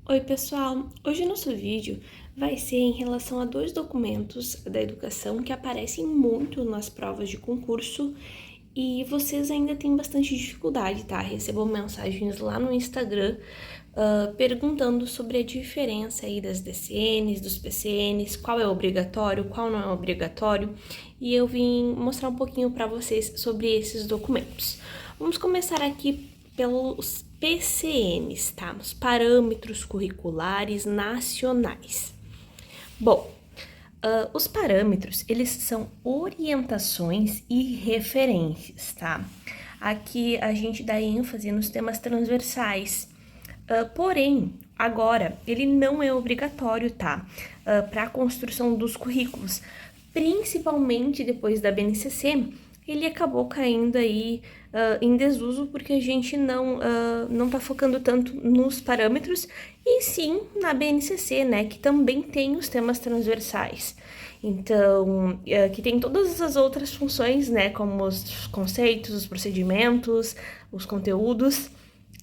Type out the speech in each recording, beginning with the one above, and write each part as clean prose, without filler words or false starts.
Oi pessoal, hoje nosso vídeo vai ser em relação a dois documentos da educação que aparecem muito nas provas de concurso e vocês ainda têm bastante dificuldade, tá? Recebo mensagens lá no Instagram perguntando sobre a diferença aí das DCNs, dos PCNs, qual é obrigatório, qual não é obrigatório, e eu vim mostrar um pouquinho para vocês sobre esses documentos. Vamos começar aqui pelos PCNs, tá? Os Parâmetros Curriculares Nacionais. Bom, os parâmetros, eles são orientações e referências, tá? Aqui a gente dá ênfase nos temas transversais. Porém, agora, ele não é obrigatório, tá? Para a construção dos currículos, principalmente depois da BNCC, ele acabou caindo aí em desuso porque a gente não tá focando tanto nos parâmetros e sim na BNCC, né, que também tem os temas transversais. Então, que tem todas as outras funções, né, como os conceitos, os procedimentos, os conteúdos.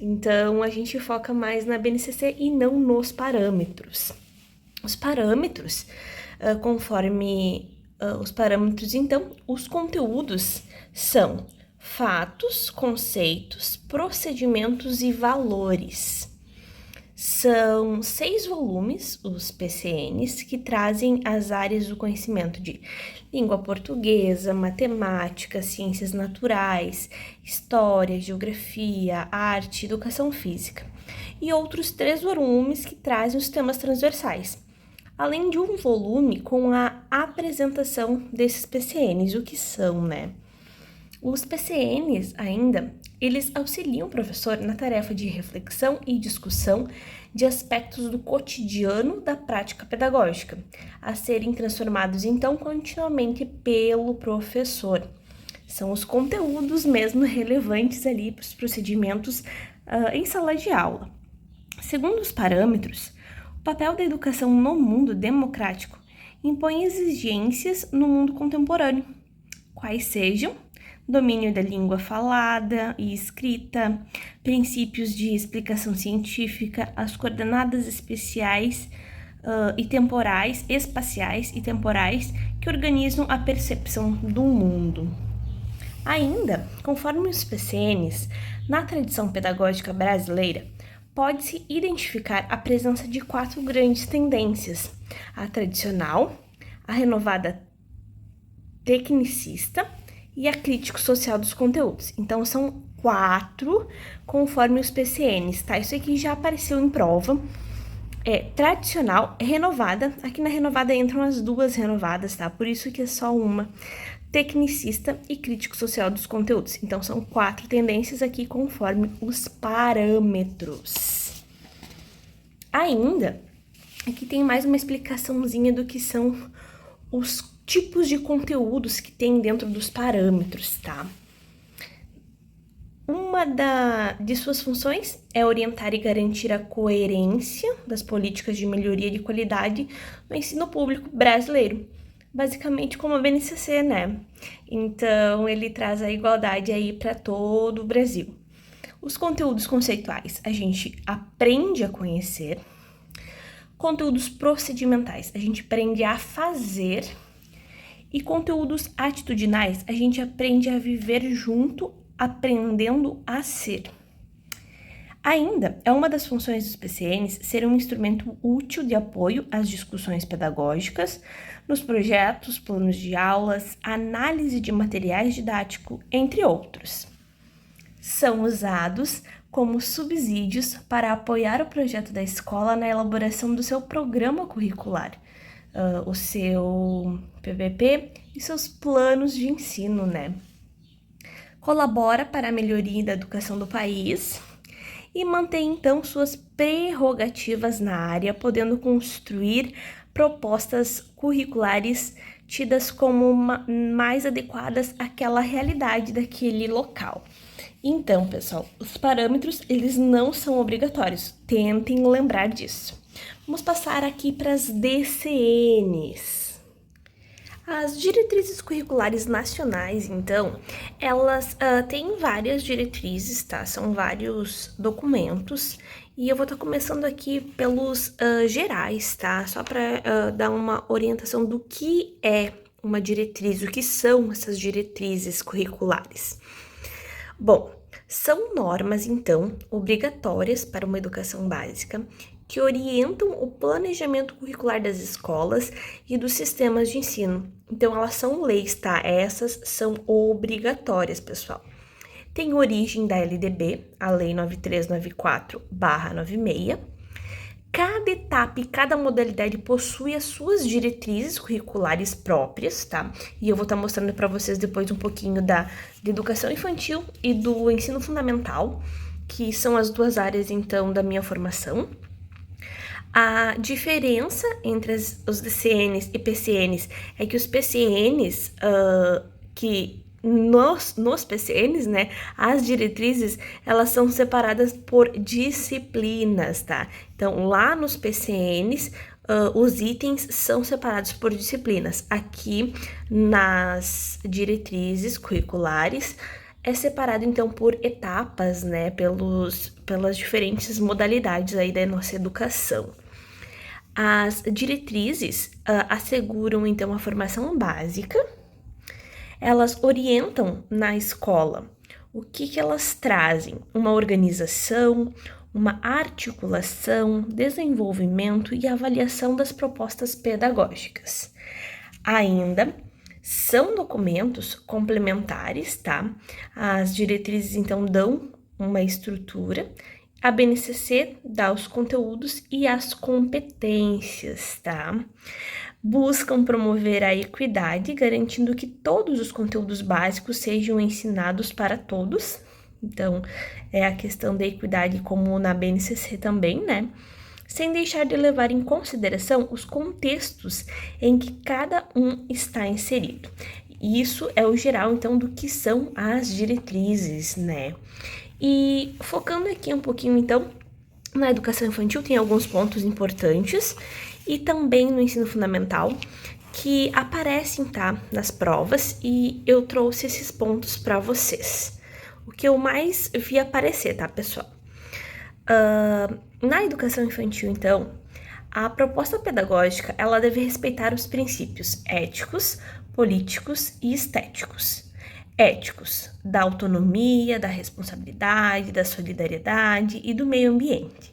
Então, a gente foca mais na BNCC e não nos parâmetros. Os parâmetros, conforme os parâmetros, então, os conteúdos são fatos, conceitos, procedimentos e valores. São 6 volumes, os PCNs, que trazem as áreas do conhecimento de língua portuguesa, matemática, ciências naturais, história, geografia, arte, educação física. E outros 3 volumes que trazem os temas transversais, além de um volume com a apresentação desses PCNs, o que são, né? Os PCNs ainda, eles auxiliam o professor na tarefa de reflexão e discussão de aspectos do cotidiano da prática pedagógica, a serem transformados então continuamente pelo professor. São os conteúdos mesmo relevantes ali para os procedimentos em sala de aula. Segundo os parâmetros, o papel da educação no mundo democrático impõe exigências no mundo contemporâneo, quais sejam domínio da língua falada e escrita, princípios de explicação científica, as coordenadas especiais e temporais, espaciais e temporais que organizam a percepção do mundo. Ainda, conforme os PCNs, na tradição pedagógica brasileira, pode-se identificar a presença de 4 grandes tendências: a tradicional, a renovada tecnicista e a crítico social dos conteúdos. Então, são 4 conforme os PCNs, tá? Isso aqui já apareceu em prova. Tradicional, renovada. Aqui na renovada entram as 2 renovadas, tá? Por isso que é só uma. Tecnicista e crítico social dos conteúdos. Então, são 4 tendências aqui conforme os parâmetros. Ainda, aqui tem mais uma explicaçãozinha do que são os tipos de conteúdos que tem dentro dos parâmetros, tá? Uma de suas funções é orientar e garantir a coerência das políticas de melhoria de qualidade no ensino público brasileiro, basicamente como a BNCC, né? Então, ele traz a igualdade aí para todo o Brasil. Os conteúdos conceituais a gente aprende a conhecer. Conteúdos procedimentais a gente aprende a fazer. E conteúdos atitudinais, a gente aprende a viver junto, aprendendo a ser. Ainda, é uma das funções dos PCNs ser um instrumento útil de apoio às discussões pedagógicas, nos projetos, planos de aulas, análise de materiais didáticos, entre outros. São usados como subsídios para apoiar o projeto da escola na elaboração do seu programa curricular, o seu PPP e seus planos de ensino, né? Colabora para a melhoria da educação do país e mantém, então, suas prerrogativas na área, podendo construir propostas curriculares tidas como mais adequadas àquela realidade daquele local. Então, pessoal, os parâmetros, eles não são obrigatórios. Tentem lembrar disso. Vamos passar aqui para as DCNs. As diretrizes curriculares nacionais, então, elas têm várias diretrizes, tá? São vários documentos. E eu vou estar começando aqui pelos gerais, tá? Só para dar uma orientação do que é uma diretriz, o que são essas diretrizes curriculares. Bom, são normas, então, obrigatórias para uma educação básica que orientam o planejamento curricular das escolas e dos sistemas de ensino. Então, elas são leis, tá? Essas são obrigatórias, pessoal. Tem origem da LDB, a Lei 9394/96. Cada etapa e cada modalidade possui as suas diretrizes curriculares próprias, tá? E eu vou estar mostrando para vocês depois um pouquinho da educação infantil e do ensino fundamental, que são as duas áreas, então, da minha formação. A diferença entre os DCNs e PCNs é que os PCNs, nos PCNs, né, as diretrizes, elas são separadas por disciplinas, tá? Então, lá nos PCNs, os itens são separados por disciplinas. Aqui, nas diretrizes curriculares, é separado, então, por etapas, né, pelas diferentes modalidades aí da nossa educação. As diretrizes asseguram, então, a formação básica. Elas orientam na escola. O que elas trazem? Uma organização, uma articulação, desenvolvimento e avaliação das propostas pedagógicas. Ainda são documentos complementares, tá? As diretrizes, então, dão uma estrutura. A BNCC dá os conteúdos e as competências, tá? Buscam promover a equidade, garantindo que todos os conteúdos básicos sejam ensinados para todos. Então, é a questão da equidade, como na BNCC também, né? Sem deixar de levar em consideração os contextos em que cada um está inserido. Isso é o geral, então, do que são as diretrizes, né? E focando aqui um pouquinho, então, na educação infantil, tem alguns pontos importantes, e também no ensino fundamental, que aparecem, tá, nas provas, e eu trouxe esses pontos para vocês. O que eu mais vi aparecer, tá, pessoal? Na educação infantil, então, a proposta pedagógica, ela deve respeitar os princípios éticos, políticos e estéticos. Éticos, da autonomia, da responsabilidade, da solidariedade e do meio ambiente.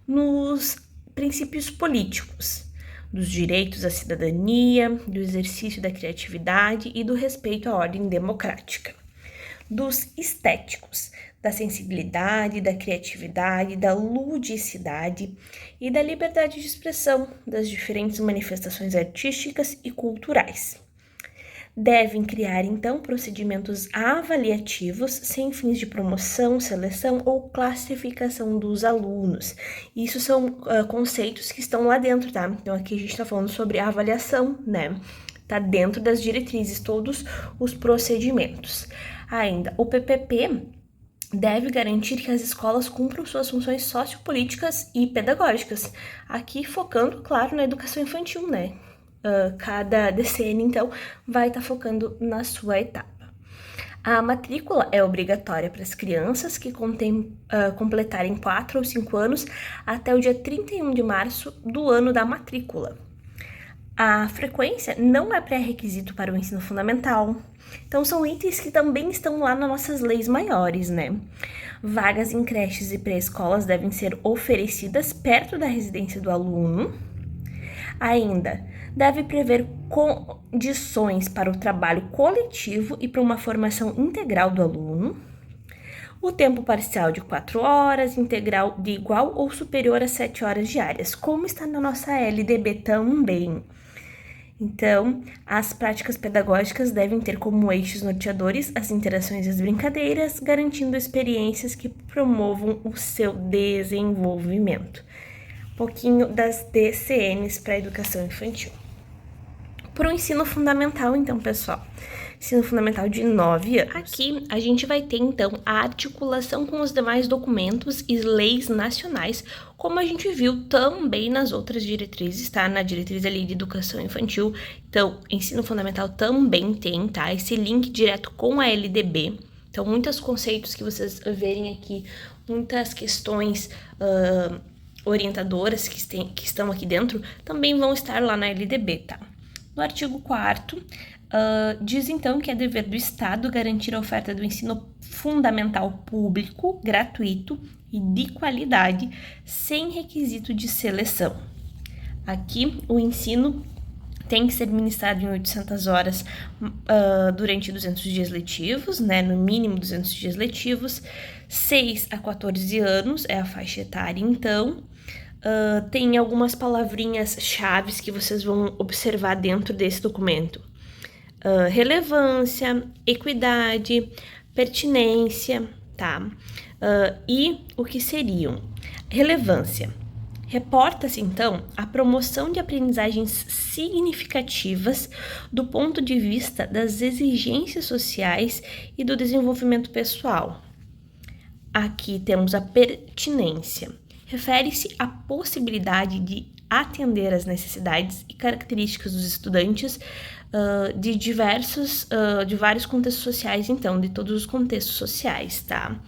Nos princípios políticos, dos direitos à cidadania, do exercício da criatividade e do respeito à ordem democrática. Dos estéticos, da sensibilidade, da criatividade, da ludicidade e da liberdade de expressão das diferentes manifestações artísticas e culturais. Devem criar, então, procedimentos avaliativos sem fins de promoção, seleção ou classificação dos alunos. Isso são conceitos que estão lá dentro, tá? Então, aqui a gente está falando sobre avaliação, né? Tá dentro das diretrizes, todos os procedimentos. Ainda, o PPP deve garantir que as escolas cumpram suas funções sociopolíticas e pedagógicas. Aqui focando, claro, na educação infantil, né? Cada DCN, então, vai estar focando na sua etapa. A matrícula é obrigatória para as crianças que completarem 4 ou 5 anos até o dia 31 de março do ano da matrícula. A frequência não é pré-requisito para o ensino fundamental. Então, são itens que também estão lá nas nossas leis maiores, né? Vagas em creches e pré-escolas devem ser oferecidas perto da residência do aluno. Ainda, deve prever condições para o trabalho coletivo e para uma formação integral do aluno. O tempo parcial de 4 horas, integral de igual ou superior a 7 horas diárias, como está na nossa LDB também. Então, as práticas pedagógicas devem ter como eixos norteadores as interações e as brincadeiras, garantindo experiências que promovam o seu desenvolvimento. Um pouquinho das DCNs para a educação infantil. Para o ensino fundamental, então, pessoal, ensino fundamental de 9 anos. Aqui a gente vai ter então a articulação com os demais documentos e leis nacionais, como a gente viu também nas outras diretrizes, tá? Na diretriz ali de educação infantil, então ensino fundamental também tem, tá? Esse link direto com a LDB. Então, muitos conceitos que vocês verem aqui, muitas questões orientadoras que estão aqui dentro, também vão estar lá na LDB, tá? No artigo 4º, diz então que é dever do Estado garantir a oferta do ensino fundamental público, gratuito e de qualidade, sem requisito de seleção. Aqui, o ensino tem que ser ministrado em 800 horas durante 200 dias letivos, né? No mínimo 200 dias letivos. 6 a 14 anos é a faixa etária, então. Tem algumas palavrinhas chaves que vocês vão observar dentro desse documento. Relevância, equidade, pertinência, tá? E o que seriam? Relevância. Reporta-se, então, a promoção de aprendizagens significativas do ponto de vista das exigências sociais e do desenvolvimento pessoal. Aqui temos a pertinência. Refere-se à possibilidade de atender às necessidades e características dos estudantes de vários contextos sociais, então, de todos os contextos sociais, tá?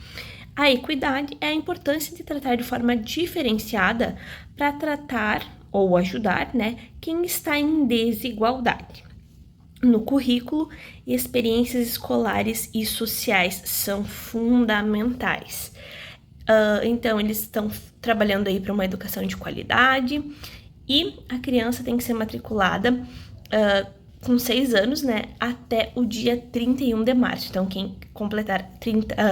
A equidade é a importância de tratar de forma diferenciada para tratar ou ajudar, né, quem está em desigualdade. No currículo, experiências escolares e sociais são fundamentais. Então, eles estão trabalhando aí para uma educação de qualidade e a criança tem que ser matriculada com 6 anos, né, até o dia 31 de março. Então, quem completar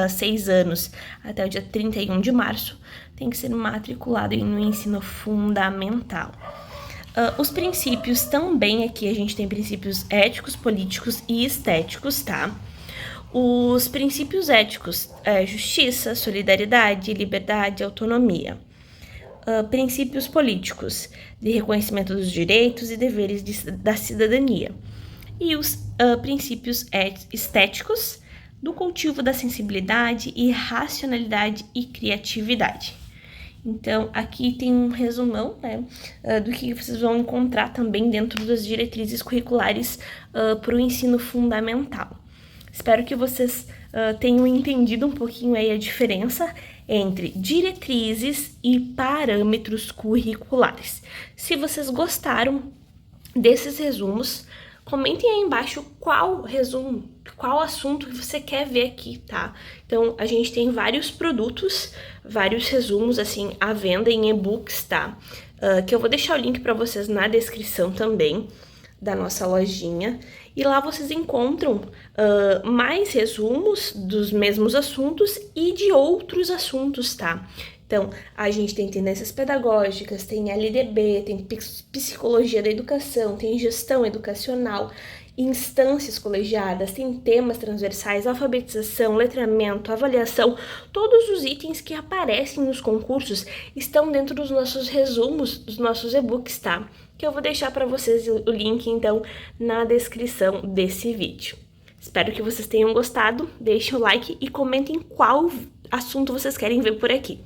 6 anos até o dia 31 de março tem que ser matriculado no ensino fundamental. Os princípios também, aqui a gente tem princípios éticos, políticos e estéticos, tá? Os princípios éticos justiça, solidariedade, liberdade, autonomia. Princípios políticos de reconhecimento dos direitos e deveres da cidadania. E os princípios estéticos do cultivo da sensibilidade e racionalidade e criatividade. Então, aqui tem um resumão, né, do que vocês vão encontrar também dentro das diretrizes curriculares para o ensino fundamental. Espero que vocês tenham entendido um pouquinho aí a diferença entre diretrizes e parâmetros curriculares. Se vocês gostaram desses resumos, comentem aí embaixo qual resumo, qual assunto que você quer ver aqui, tá? Então, a gente tem vários produtos, vários resumos, assim, à venda em e-books, tá? Que eu vou deixar o link para vocês na descrição também da nossa lojinha. E lá vocês encontram mais resumos dos mesmos assuntos e de outros assuntos, tá? Então, a gente tem tendências pedagógicas, tem LDB, tem psicologia da educação, tem gestão educacional, instâncias colegiadas, tem temas transversais, alfabetização, letramento, avaliação. Todos os itens que aparecem nos concursos estão dentro dos nossos resumos, dos nossos e-books, tá? Que eu vou deixar para vocês o link, então, na descrição desse vídeo. Espero que vocês tenham gostado, deixem o like e comentem qual assunto vocês querem ver por aqui.